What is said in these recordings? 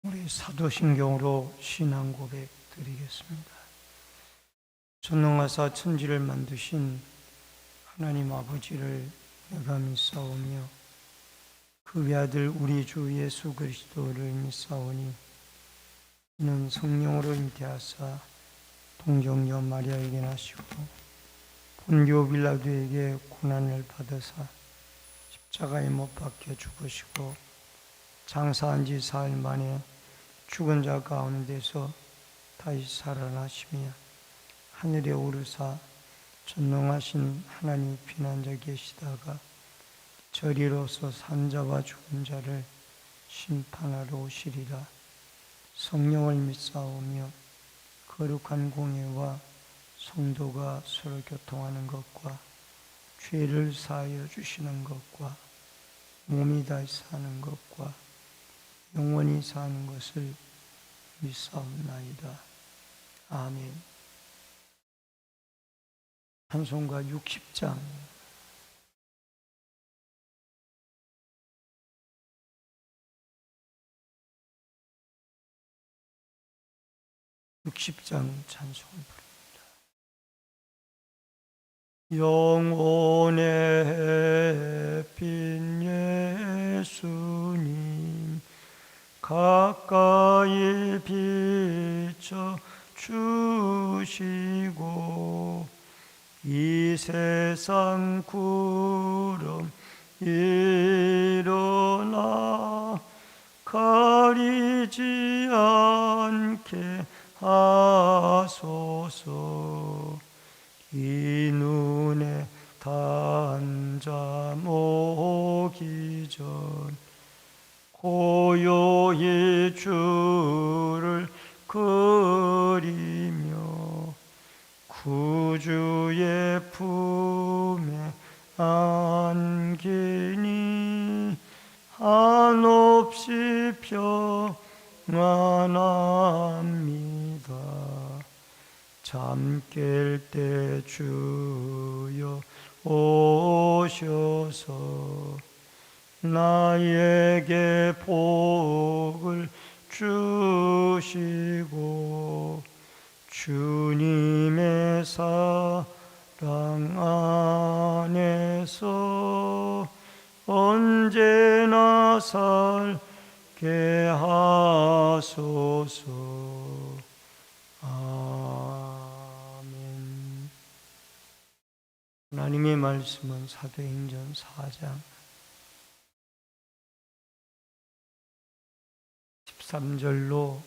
우리 사도신경으로 신앙 고백 드리겠습니다. 전능하사 천지를 만드신 하나님 아버지를 내가 믿사오며 그 외아들 우리 주 예수 그리스도를 믿사오니 이는 성령으로 잉태하사 동정녀 마리아에게 나시고 본디오 빌라도에게 고난을 받으사 십자가에 못 박혀 죽으시고 장사한 지 사흘 만에 죽은 자 가운데서 다시 살아나시며 하늘에 오르사 전능하신 하나님 피난자 계시다가 저리로서 산자와 죽은 자를 심판하러 오시리라. 성령을 믿사오며 거룩한 공예와 성도가 서로 교통하는 것과 죄를 사하여 주시는 것과 몸이 다시 사는 것과 영원히 사는 것을 믿사옵나이다. 아멘. 찬송가 60장. 찬송을 부릅니다. 영혼의 빛 예수님 가까이 비춰 주시고 이 세상 구름 일어나 가리지 않게 하소서. 이 눈에 단잠 오기 전 고요히 주를 그리며 구주의 품에 안기니 한없이 평안합니다. 잠 깰 때 주여 오셔서 나에게 복을 주시고 주님의 사랑 안에서 언제나 살게 하소서. 아멘. 하나님의 말씀은 사도행전 4장 13절로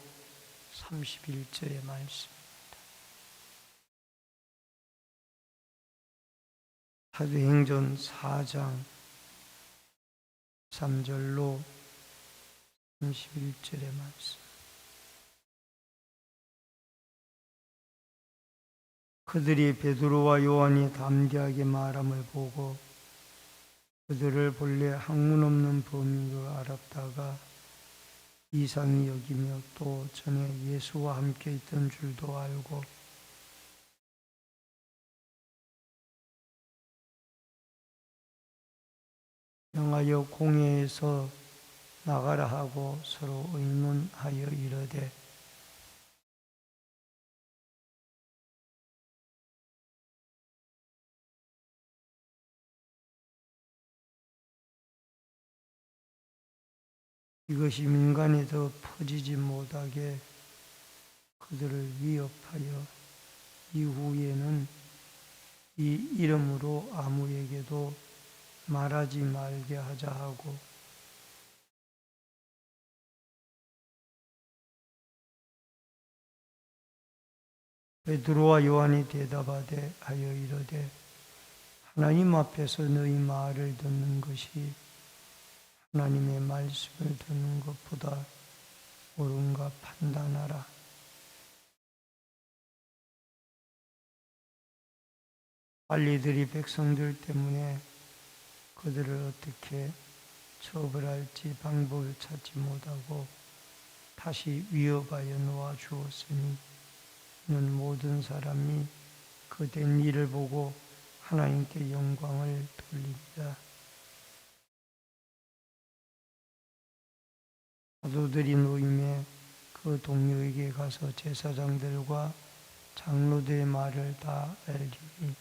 31절의 말씀입니다. 사도행전 4장 13절로 31절의 말씀. 그들이 베드로와 요한이 담대하게 말함을 보고 그들을 본래 학문 없는 범인으로 알았다가 이상히 여기며 또 전에 예수와 함께 있던 줄도 알고 명하여 공회에서 나가라 하고 서로 의논하여 이르되 이것이 민간에 더 퍼지지 못하게 그들을 위협하여 이후에는 이 이름으로 아무에게도 말하지 말게 하자 하고 베드로와 요한이 대답하되 하여 이르되 하나님 앞에서 너희 말을 듣는 것이 하나님의 말씀을 듣는 것보다 옳은가 판단하라. 관리들이 백성들 때문에 그들을 어떻게 처벌할지 방법을 찾지 못하고 다시 위협하여 놓아 주었으니 이는 모든 사람이 그 된 일을 보고 하나님께 영광을 돌립니다. 사도들이 노임에 그 동료에게 가서 제사장들과 장로들의 말을 다 알리니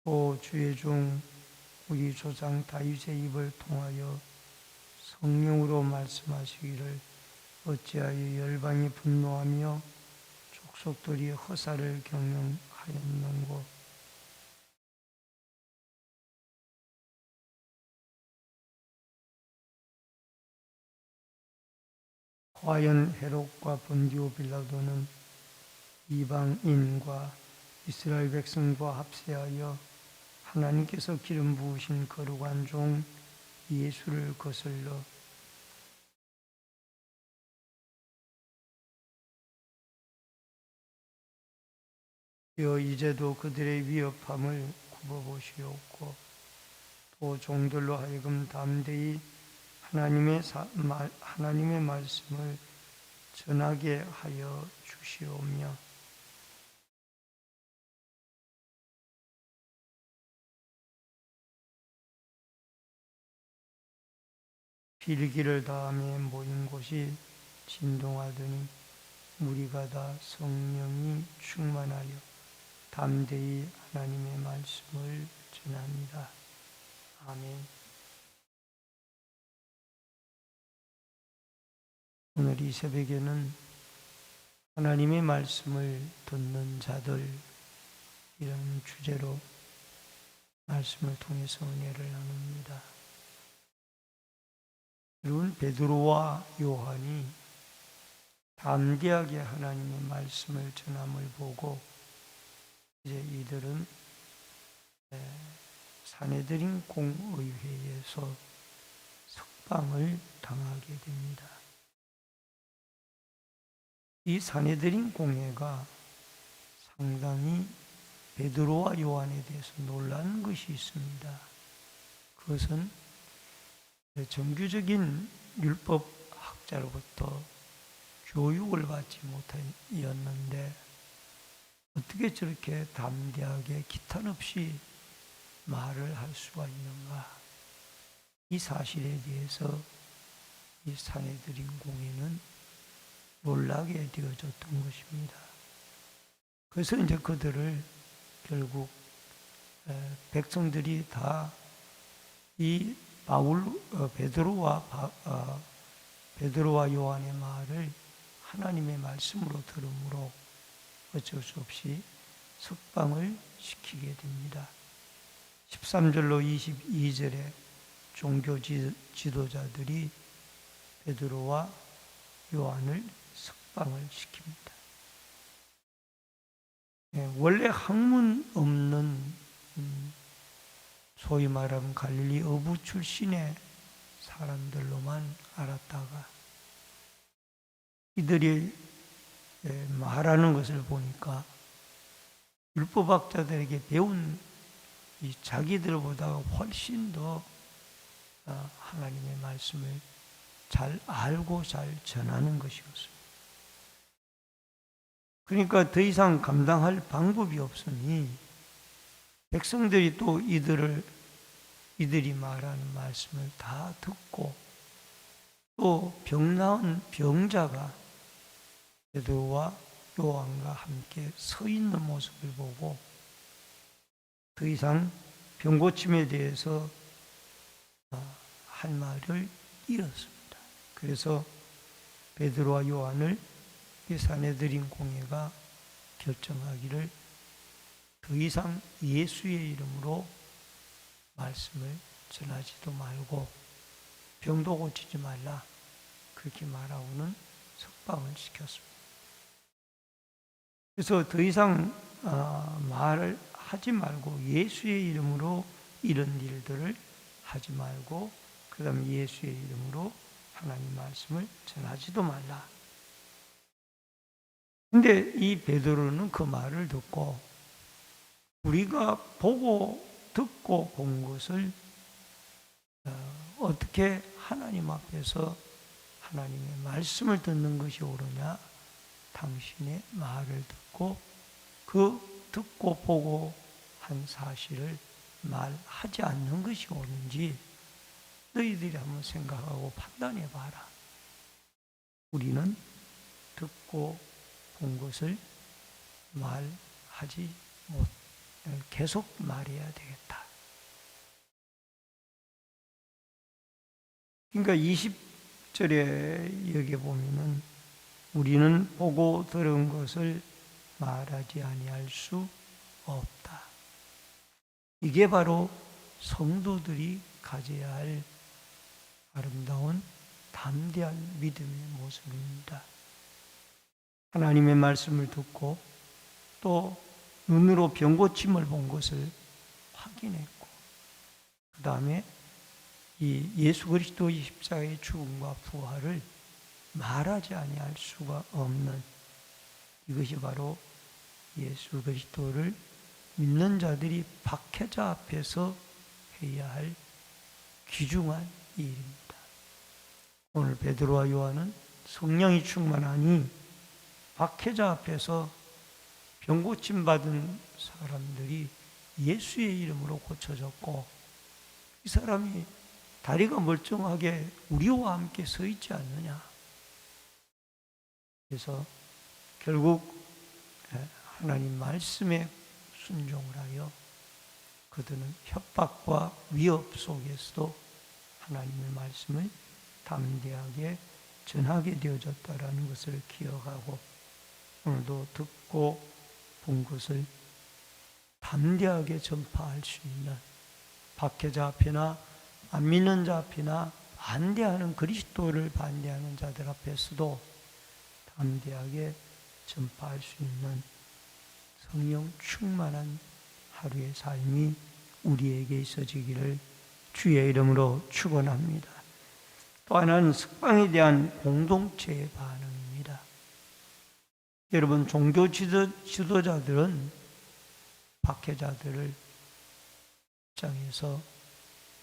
또 주의 종 우리 조상 다윗의 입을 통하여 성령으로 말씀하시기를 어찌하여 열방이 분노하며 족속들이 허사를 경영하였는고. 과연 헤롯과 본디오 빌라도는 이방인과 이스라엘 백성과 합세하여 하나님께서 기름 부으신 거룩한 종 예수를 거슬러 이제도 그들의 위협함을 굽어보시옵고 또 종들로 하여금 담대히 하나님의 말씀을 전하게 하여 주시오며 빌기를 다음에 모인 곳이 진동하더니 무리가 다 성령이 충만하여 담대히 하나님의 말씀을 전합니다. 아멘. 오늘 이 새벽에는 하나님의 말씀을 듣는 자들 이런 주제로 말씀을 통해서 은혜를 나눕니다. 여러분, 베드로와 요한이 담대하게 하나님의 말씀을 전함을 보고 이제 이들은 산헤드린 공의회에서 석방을 당하게 됩니다. 이 산헤드린 공회가 상당히 베드로와 요한에 대해서 놀라는 것이 있습니다. 그것은 정규적인 율법학자로부터 교육을 받지 못하였는데 어떻게 저렇게 담대하게 기탄 없이 말을 할 수가 있는가? 이 사실에 대해서 이 산헤드린 공회는 놀라게 되어졌던 것입니다. 그래서 이제 그들을 결국 백성들이 다 이 베드로와 요한의 말을 하나님의 말씀으로 들음으로 어쩔 수 없이 석방을 시키게 됩니다. 13절로 22절에 종교 지도자들이 베드로와 요한을 석방을 시킵니다. 원래 학문 없는 소위 말하면 갈릴리 어부 출신의 사람들로만 알았다가 이들이 말하는 것을 보니까 율법학자들에게 배운 이 자기들보다 훨씬 더 하나님의 말씀을 잘 알고 잘 전하는 것이었습니다. 그러니까 더 이상 감당할 방법이 없으니 백성들이 또 이들이 말하는 말씀을 다 듣고 또 병나은 병자가 베드로와 요한과 함께 서 있는 모습을 보고 더 이상 병고침에 대해서 할 말을 잃었습니다. 그래서 베드로와 요한을 이 산헤드린 공회가 결정하기를 더 이상 예수의 이름으로 말씀을 전하지도 말고 병도 고치지 말라 그렇게 말하고는 석방을 시켰습니다. 그래서 더 이상 말을 하지 말고 예수의 이름으로 이런 일들을 하지 말고 그 다음에 예수의 이름으로 하나님 말씀을 전하지도 말라. 근데 이 베드로는 그 말을 듣고 우리가 보고 듣고 본 것을 어떻게 하나님 앞에서 하나님의 말씀을 듣는 것이 옳으냐? 당신의 말을 듣고 그 듣고 보고 한 사실을 말하지 않는 것이 옳은지 너희들이 한번 생각하고 판단해 봐라. 우리는 듣고 본 것을 말하지 못, 계속 말해야 되겠다. 그러니까 20절에 여기 보면은 우리는 보고 들은 것을 말하지 아니할 수 없다. 이게 바로 성도들이 가져야 할 아름다운 담대한 믿음의 모습입니다. 하나님의 말씀을 듣고 또 눈으로 병고침을 본 것을 확인했고 그 다음에 이 예수 그리스도의 십자가의 죽음과 부활을 말하지 아니할 수가 없는 이것이 바로 예수 그리스도를 믿는 자들이 박해자 앞에서 해야 할 귀중한 일입니다. 오늘 베드로와 요한은 성령이 충만하니 박해자 앞에서 병고침 받은 사람들이 예수의 이름으로 고쳐졌고 이 사람이 다리가 멀쩡하게 우리와 함께 서 있지 않느냐. 그래서 결국 하나님 말씀에 순종을 하여 그들은 협박과 위협 속에서도 하나님의 말씀을 담대하게 전하게 되어졌다라는 것을 기억하고 오늘도 듣고 본 것을 담대하게 전파할 수 있는 박해자 앞이나 안 믿는 자 앞이나 반대하는 그리스도를 반대하는 자들 앞에서도 담대하게 전파할 수 있는 성령 충만한 하루의 삶이 우리에게 있어지기를 주의 이름으로 축원합니다. 또 하나는 석방에 대한 공동체의 반응입니다. 여러분 종교 지도자들은 박해자들을 입장에서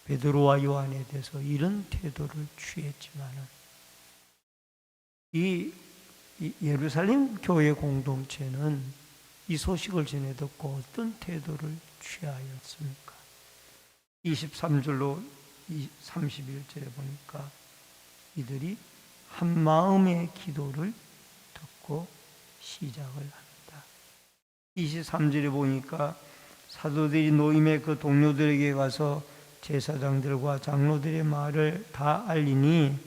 베드로와 요한에 대해서 이런 태도를 취했지만은 이 예루살렘 교회 공동체는 이 소식을 전해 듣고 어떤 태도를 취하였습니까? 23절로 31절에 보니까 이들이 한 마음의 기도를 듣고 시작을 합니다. 23절에 보니까 사도들이 노임의 그 동료들에게 가서 제사장들과 장로들의 말을 다 알리니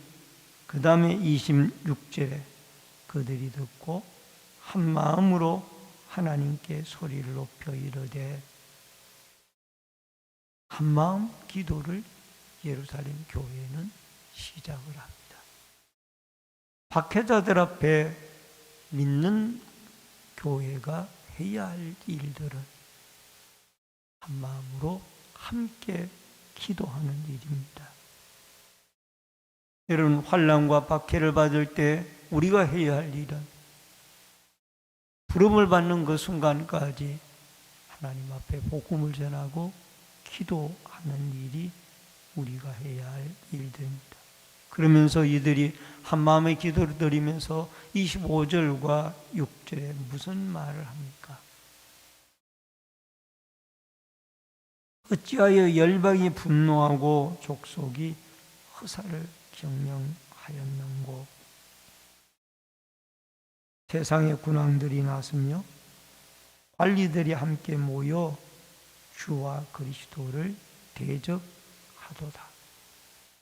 그 다음에 26절에 그들이 듣고 한 마음으로 하나님께 소리를 높여 이르되 한 마음 기도를 예루살렘 교회는 시작을 합니다. 박해자들 앞에 믿는 교회가 해야 할 일들은 한 마음으로 함께 기도하는 일입니다. 여러분 환난과 박해를 받을 때 우리가 해야 할 일은 부름을 받는 그 순간까지 하나님 앞에 복음을 전하고 기도하는 일이 우리가 해야 할 일들입니다. 그러면서 이들이 한마음의 기도를 드리면서 25절과 6절에 무슨 말을 합니까? 어찌하여 열방이 분노하고 족속이 허사를 경영하였는고. 세상의 군왕들이 나서며 관리들이 함께 모여 주와 그리스도를 대적하도다.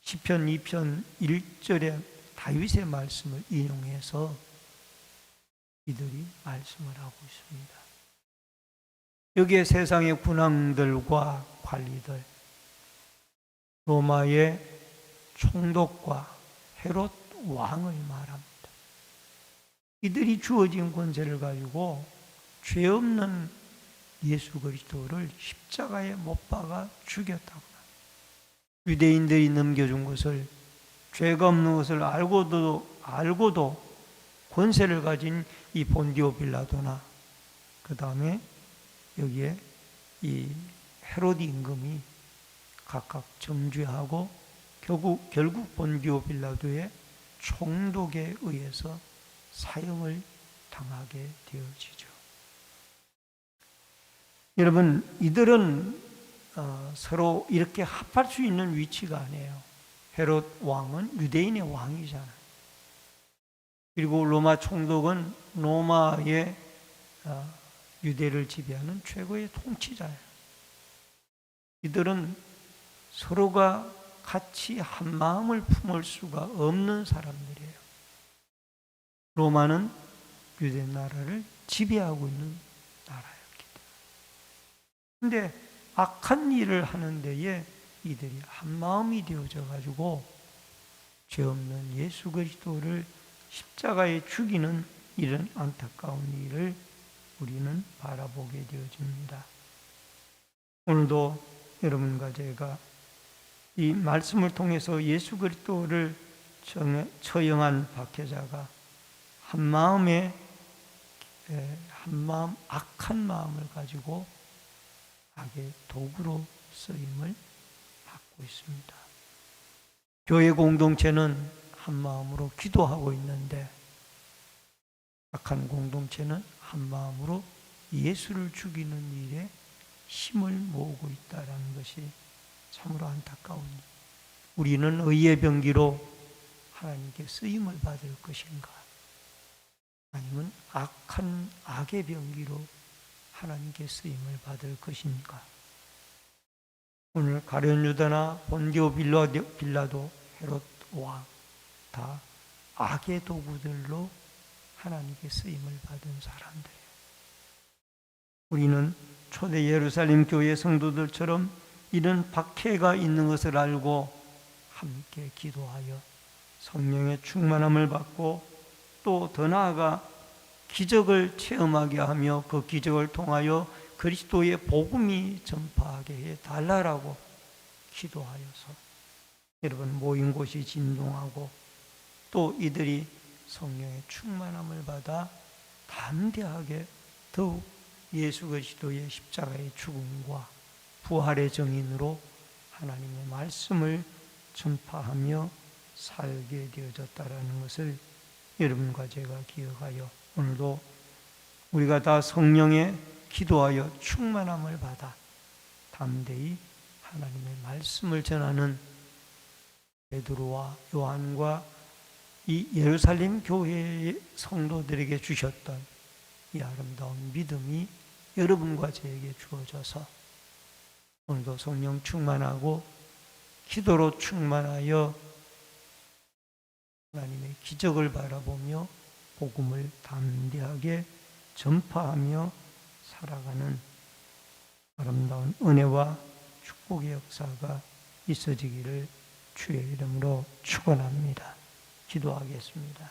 시편 2편 1절에 다윗의 말씀을 인용해서 이들이 말씀을 하고 있습니다. 여기에 세상의 군왕들과 관리들, 로마의 총독과 헤롯 왕을 말합니다. 이들이 주어진 권세를 가지고 죄 없는 예수 그리스도를 십자가에 못 박아 죽였다고. 유대인들이 넘겨준 것을, 죄가 없는 것을 알고도 권세를 가진 이 본디오 빌라도나 그 다음에 여기에 이 헤롯 임금이 각각 정죄하고 결국 본디오 빌라도의 총독에 의해서 사형을 당하게 되어지죠. 여러분, 이들은 서로 이렇게 합할 수 있는 위치가 아니에요. 헤롯 왕은 유대인의 왕이잖아요. 그리고 로마 총독은 로마의 유대를 지배하는 최고의 통치자예요. 이들은 서로가 같이 한 마음을 품을 수가 없는 사람들이에요. 로마는 유대 나라를 지배하고 있는 나라였기 때문에. 그런데 악한 일을 하는 데에 이들이 한 마음이 되어져 가지고 죄 없는 예수 그리스도를 십자가에 죽이는 이런 안타까운 일을 우리는 바라보게 되어집니다. 오늘도 여러분과 제가 이 말씀을 통해서 예수 그리스도를 처형한 박해자가 한 마음 악한 마음을 가지고 악의 도구로 쓰임을 받고 있습니다. 교회 공동체는 한 마음으로 기도하고 있는데 악한 공동체는 한 마음으로 예수를 죽이는 일에 힘을 모으고 있다는 것이 참으로 안타까운 일. 우리는 의의 병기로 하나님께 쓰임을 받을 것인가? 아니면 악한 악의 병기로 하나님께 쓰임을 받을 것인가? 오늘 가룟 유다나 본디오 빌라도 헤롯 왕 다 악의 도구들로 하나님께 쓰임을 받은 사람들이에요. 우리는 초대 예루살렘 교회 성도들처럼 이런 박해가 있는 것을 알고 함께 기도하여 성령의 충만함을 받고 또 더 나아가 기적을 체험하게 하며 그 기적을 통하여 그리스도의 복음이 전파하게 해달라고 기도하여서 여러분 모인 곳이 진동하고 또 이들이 성령의 충만함을 받아 담대하게 더욱 예수 그리스도의 십자가의 죽음과 부활의 정인으로 하나님의 말씀을 전파하며 살게 되어졌다라는 것을 여러분과 제가 기억하여 오늘도 우리가 다 성령에 기도하여 충만함을 받아 담대히 하나님의 말씀을 전하는 베드로와 요한과 이 예루살렘 교회의 성도들에게 주셨던 이 아름다운 믿음이 여러분과 저에게 주어져서 오늘도 성령 충만하고 기도로 충만하여 하나님의 기적을 바라보며 복음을 담대하게 전파하며 살아가는 아름다운 은혜와 축복의 역사가 있어지기를 주의 이름으로 축원합니다. 기도하겠습니다.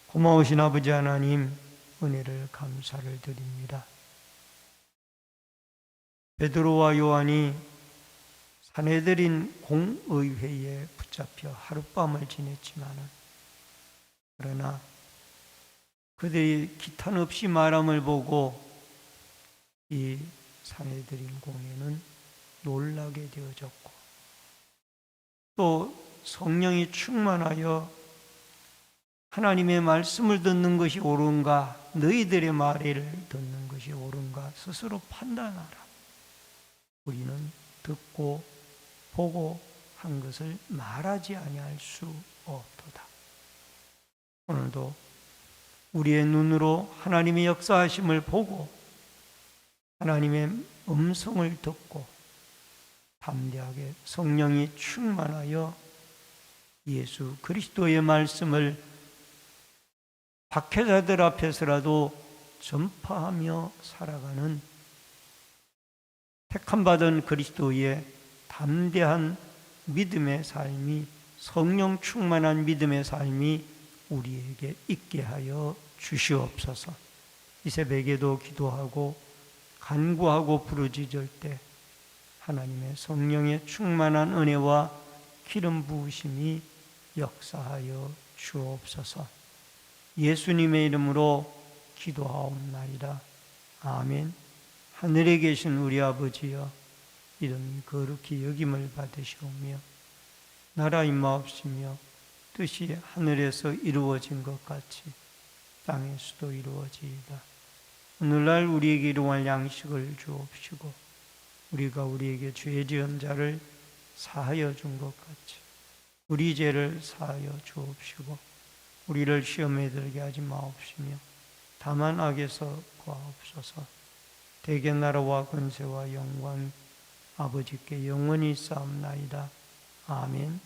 고마우신 아버지 하나님, 은혜를 감사를 드립니다. 베드로와 요한이 산헤드린 공의회에 붙잡혀 하룻밤을 지냈지만은 그러나 그들이 기탄 없이 말함을 보고 이 산헤드린 공회는 놀라게 되어졌고 또 성령이 충만하여 하나님의 말씀을 듣는 것이 옳은가 너희들의 말을 듣는 것이 옳은가 스스로 판단하라. 우리는 듣고 보고 한 것을 말하지 아니할 수 없도다. 오늘도 우리의 눈으로 하나님의 역사하심을 보고 하나님의 음성을 듣고 담대하게 성령이 충만하여 예수 그리스도의 말씀을 박해자들 앞에서라도 전파하며 살아가는 택함받은 그리스도의 담대한 믿음의 삶이 성령 충만한 믿음의 삶이 우리에게 있게 하여 주시옵소서. 이 새벽에도 기도하고 간구하고 부르짖을 때 하나님의 성령의 충만한 은혜와 기름 부으심이 역사하여 주옵소서. 예수님의 이름으로 기도하옵나이다. 아멘. 하늘에 계신 우리 아버지여, 이름이 거룩히 여김을 받으시오며 나라 임하옵시며 뜻이 하늘에서 이루어진 것 같이 땅에서도 이루어지이다. 오늘날 우리에게 일용할 양식을 주옵시고 우리가 우리에게 죄 지은 자를 사하여 준 것 같이 우리 죄를 사하여 주옵시고 우리를 시험에 들게 하지 마옵시며 다만 악에서 구하옵소서. 대개 나라와 권세와 영광 아버지께 영원히 쌓옵나이다. 아멘.